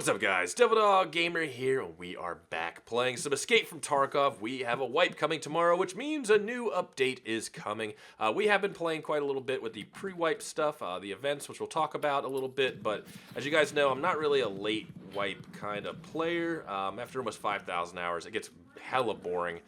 What's up, guys? TheDevildogGamer here. We are back playing some Escape from Tarkov. We have a wipe coming tomorrow, which means a new update is coming. We have been playing quite a little bit with the pre-wipe stuff, the events, which we'll talk about a little bit. But as you guys know, I'm not really a late wipe kind of player. After almost 5,000 hours, it gets hella boring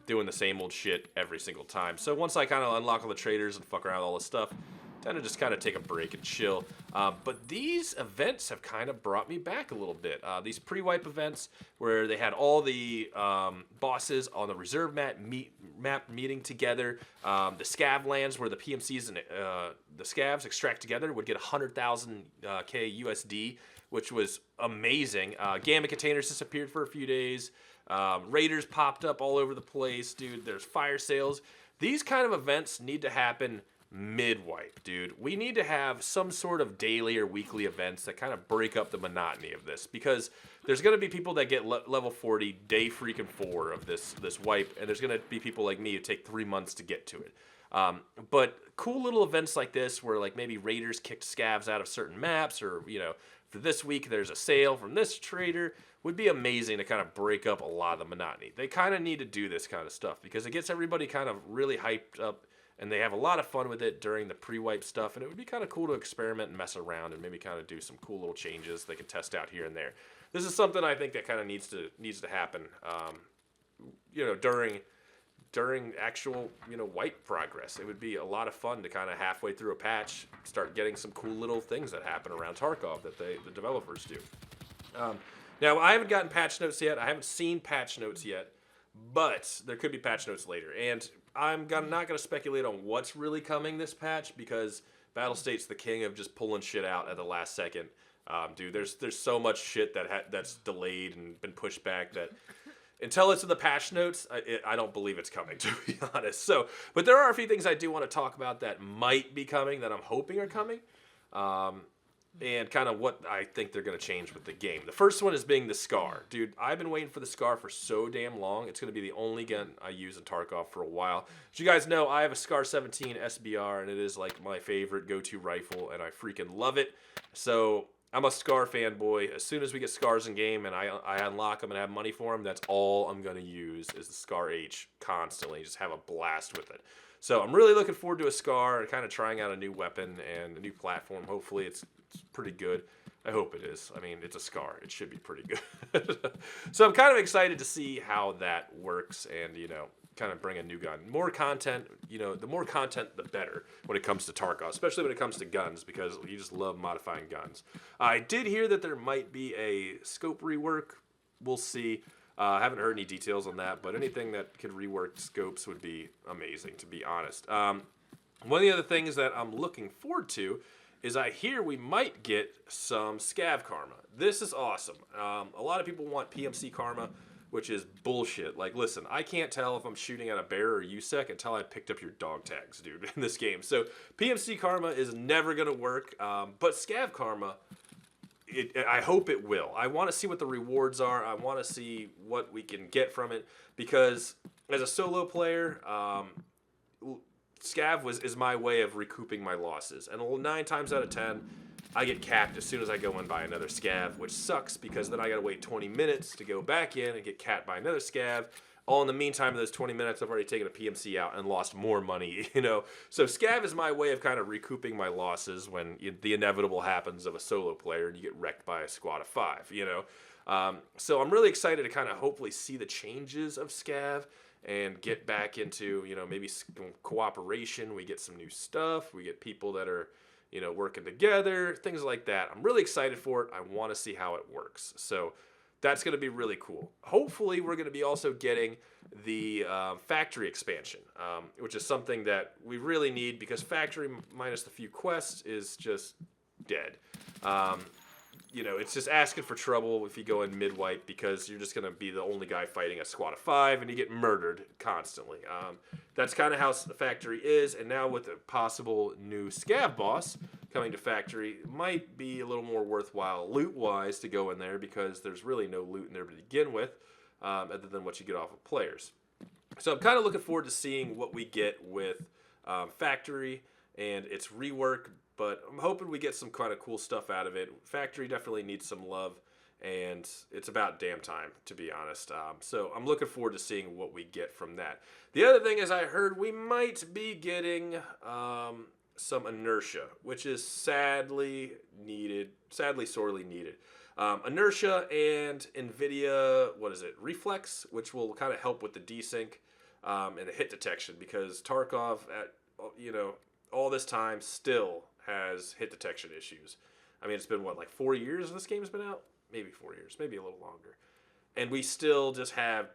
doing the same old shit every single time. So once I kind of unlock all the traders and fuck around with all this stuff, tend to just kind of take a break and chill. But these events have kind of brought me back a little bit. These pre-wipe events where they had all the bosses on the reserve map meeting together. The scav lands where the PMCs and the scavs extract together would get 100,000 K USD, which was amazing. Gamma containers disappeared for a few days. Raiders popped up all over the place, dude. There's fire sales. These kind of events need to happen mid-wipe, dude. We need to have some sort of daily or weekly events that kind of break up the monotony of this, because there's going to be people that get level 40 day freaking 4 of this wipe, and there's going to be people like me who take 3 months to get to it. But cool little events like this where like maybe raiders kicked scavs out of certain maps, or for this week there's a sale from this trader, would be amazing to kind of break up a lot of the monotony. They kind of need to do this kind of stuff because it gets everybody kind of really hyped up, and they have a lot of fun with it during the pre-wipe stuff, and it would be kind of cool to experiment and mess around and maybe kind of do some cool little changes they can test out here and there. This is something I think that kind of needs to happen, during actual, wipe progress. It would be a lot of fun to kind of halfway through a patch start getting some cool little things that happen around Tarkov that the developers do. Now, I haven't gotten patch notes yet. I haven't seen patch notes yet, but there could be patch notes later. And I'm not going to speculate on what's really coming this patch, because Battlestate's the king of just pulling shit out at the last second. Dude, there's so much shit that's delayed and been pushed back that until it's in the patch notes, I don't believe it's coming, to be honest. But there are a few things I do want to talk about that might be coming, that I'm hoping are coming. And kind of what I think they're going to change with the game. The first one is being the Scar. Dude, I've been waiting for the Scar for so damn long. It's going to be the only gun I use in Tarkov for a while. As you guys know, I have a Scar 17 SBR, and it is like my favorite go-to rifle, and I freaking love it. So I'm a Scar fanboy. As soon as we get Scars in game and I unlock them and have money for them, that's all I'm going to use is the Scar H constantly. Just have a blast with it. So I'm really looking forward to a Scar and kind of trying out a new weapon and a new platform. Hopefully it's pretty good. I hope it is. I mean, it's a Scar. It should be pretty good. So I'm kind of excited to see how that works and, kind of bring a new gun. More content, the more content, the better when it comes to Tarkov, especially when it comes to guns, because you just love modifying guns. I did hear that there might be a scope rework. We'll see. I haven't heard any details on that, but anything that could rework scopes would be amazing, to be honest. One of the other things that I'm looking forward to is I hear we might get some scav karma. This is awesome. A lot of people want PMC karma, which is bullshit. Like, listen, I can't tell if I'm shooting at a bear or USEC until I picked up your dog tags, dude, in this game. So PMC karma is never going to work, but scav karma, I hope it will. I want to see what the rewards are. I want to see what we can get from it, because as a solo player, scav is my way of recouping my losses. And 9 times out of 10, I get capped as soon as I go in by another scav, which sucks because then I gotta wait 20 minutes to go back in and get capped by another scav. All in the meantime of those 20 minutes, I've already taken a PMC out and lost more money, So scav is my way of kind of recouping my losses when the inevitable happens of a solo player and you get wrecked by a squad of 5, So I'm really excited to kind of hopefully see the changes of scav and get back into, maybe cooperation. We get some new stuff. We get people that are, working together, things like that. I'm really excited for it. I want to see how it works. So that's going to be really cool. Hopefully, we're going to be also getting the factory expansion, which is something that we really need, because factory minus the few quests is just dead. It's just asking for trouble if you go in mid-wipe, because you're just going to be the only guy fighting a squad of 5 and you get murdered constantly. That's kind of how the factory is, and now with a possible new scav boss coming to factory, it might be a little more worthwhile loot-wise to go in there, because there's really no loot in there to begin with, other than what you get off of players. So I'm kind of looking forward to seeing what we get with factory and its rework, but I'm hoping we get some kind of cool stuff out of it. Factory definitely needs some love, and it's about damn time, to be honest. So I'm looking forward to seeing what we get from that. The other thing is I heard we might be getting some inertia, which is sadly sorely needed. Inertia and NVIDIA, Reflex, which will kind of help with the desync and the hit detection, because Tarkov, all this time still has hit detection issues. I mean, it's been, 4 years this game's been out? Maybe 4 years, maybe a little longer. And we still have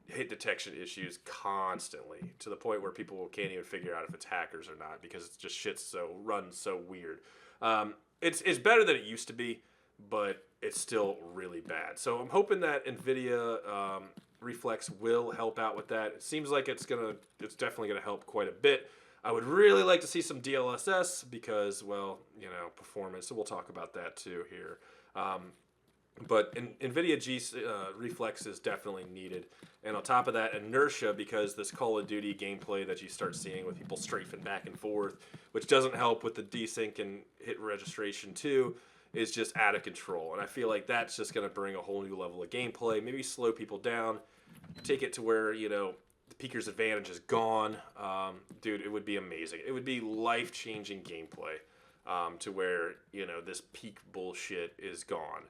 hit detection issues constantly, to the point where people can't even figure out if it's hackers or not, because it's just runs so weird. It's better than it used to be, but it's still really bad. So I'm hoping that NVIDIA Reflex will help out with that. It seems like it's definitely gonna help quite a bit. I would really like to see some DLSS because, performance. So we'll talk about that too here. But NVIDIA Reflex is definitely needed. And on top of that, inertia, because this Call of Duty gameplay that you start seeing with people strafing back and forth, which doesn't help with the desync and hit registration too, is just out of control. And I feel like that's just going to bring a whole new level of gameplay, maybe slow people down, take it to where, the Peeker's advantage is gone. Dude, it would be amazing. It would be life-changing gameplay to where, this peak bullshit is gone.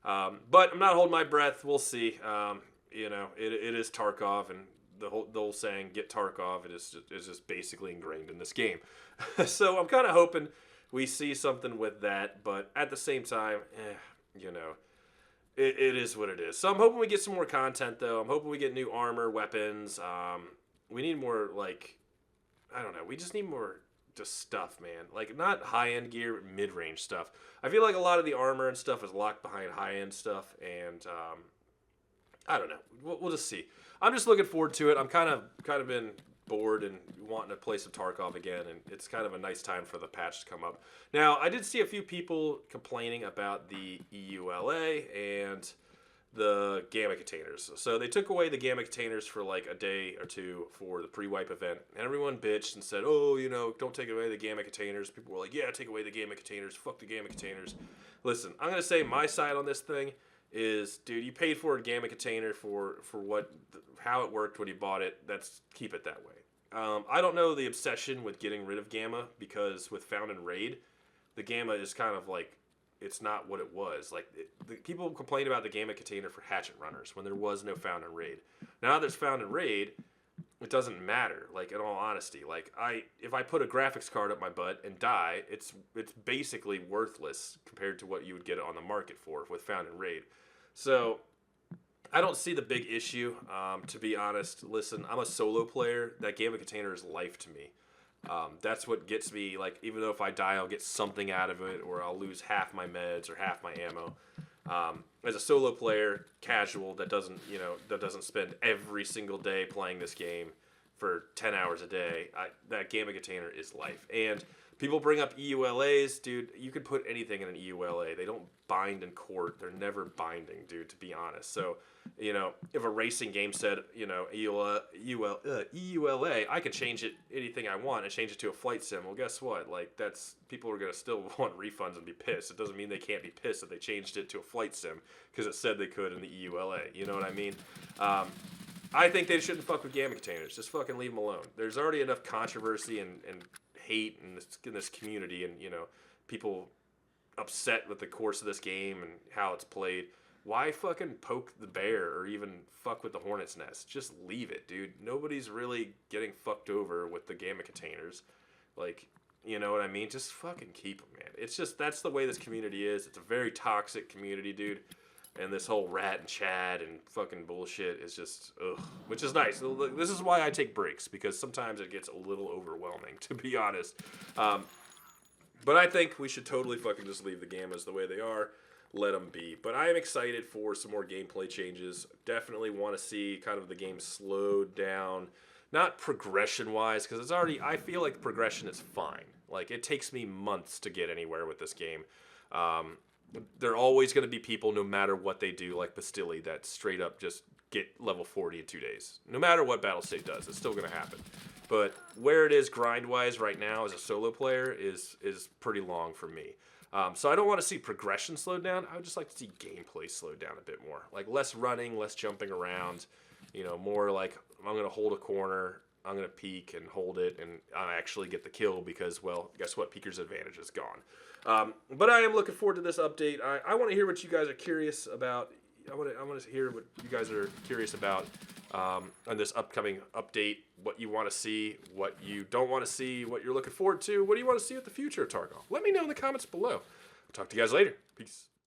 But I'm not holding my breath. We'll see. It is Tarkov, and the whole saying, get Tarkov, is just basically ingrained in this game. So I'm kind of hoping we see something with that, but at the same time, it is what it is. So I'm hoping we get some more content, though. I'm hoping we get new armor, weapons. We need more, we just need more just stuff, man. Not high-end gear, mid-range stuff. I feel like a lot of the armor and stuff is locked behind high-end stuff, and I don't know. We'll just see. I'm just looking forward to it. I'm kind of been bored and wanting to play some Tarkov again, and it's kind of a nice time for the patch to come up. Now, I did see a few people complaining about the EULA and the gamma containers. So they took away the gamma containers for a day or two for the pre-wipe event, and everyone bitched and said, don't take away the gamma containers. People were like, yeah, take away the gamma containers. Fuck the gamma containers. Listen, I'm going to say my side on this thing is, dude, you paid for a gamma container for how it worked when you bought it. Keep it that way. I don't know the obsession with getting rid of gamma, because with Found and Raid, the gamma is kind of it's not what it was. The people complain about the gamma container for hatchet runners when there was no Found and Raid. Now there's Found and Raid, it doesn't matter. In all honesty, if I put a graphics card up my butt and die, it's basically worthless compared to what you would get it on the market for with Found and Raid. So I don't see the big issue, to be honest. Listen, I'm a solo player. That gamma container is life to me. That's what gets me, even though if I die, I'll get something out of it, or I'll lose half my meds or half my ammo. As a solo player, casual, that doesn't spend every single day playing this game for 10 hours a day, that gamma container is life. And people bring up EULAs, dude. You can put anything in an EULA. They don't bind in court. They're never binding, dude, to be honest. So, if a racing game said, EULA, I could change it anything I want and change it to a flight sim. Well, guess what? People are going to still want refunds and be pissed. It doesn't mean they can't be pissed that they changed it to a flight sim because it said they could in the EULA. You know what I mean? I think they shouldn't fuck with gamma containers. Just fucking leave them alone. There's already enough controversy and hate in this community, and people upset with the course of this game and how it's played. Why fucking poke the bear or even fuck with the hornet's nest? Just leave it, dude. Nobody's really getting fucked over with the gamma containers. You know what I mean? Just fucking keep them, man. It's just, that's the way this community is. It's a very toxic community, dude. And this whole rat and Chad and fucking bullshit is just, ugh. Which is nice. This is why I take breaks, because sometimes it gets a little overwhelming, to be honest. But I think we should totally fucking just leave the gammas the way they are. Let them be. But I am excited for some more gameplay changes. Definitely want to see kind of the game slowed down. Not progression-wise, because it's already, I feel like progression is fine. It takes me months to get anywhere with this game. There are always going to be people, no matter what they do, like Bastille, that straight up just get level 40 in 2 days. No matter what Battle State does, it's still going to happen. But where it is grind-wise right now as a solo player is pretty long for me. So I don't want to see progression slowed down. I would just like to see gameplay slowed down a bit more. Like less running, less jumping around. You know, more like I'm going to hold a corner, I'm going to peek and hold it, and I actually get the kill because, well, guess what? Peeker's advantage is gone. But I am looking forward to this update. I want to hear what you guys are curious about. I want to hear what you guys are curious about on this upcoming update. What you want to see, what you don't want to see, what you're looking forward to. What do you want to see with the future of Tarkov? Let me know in the comments below. I'll talk to you guys later. Peace.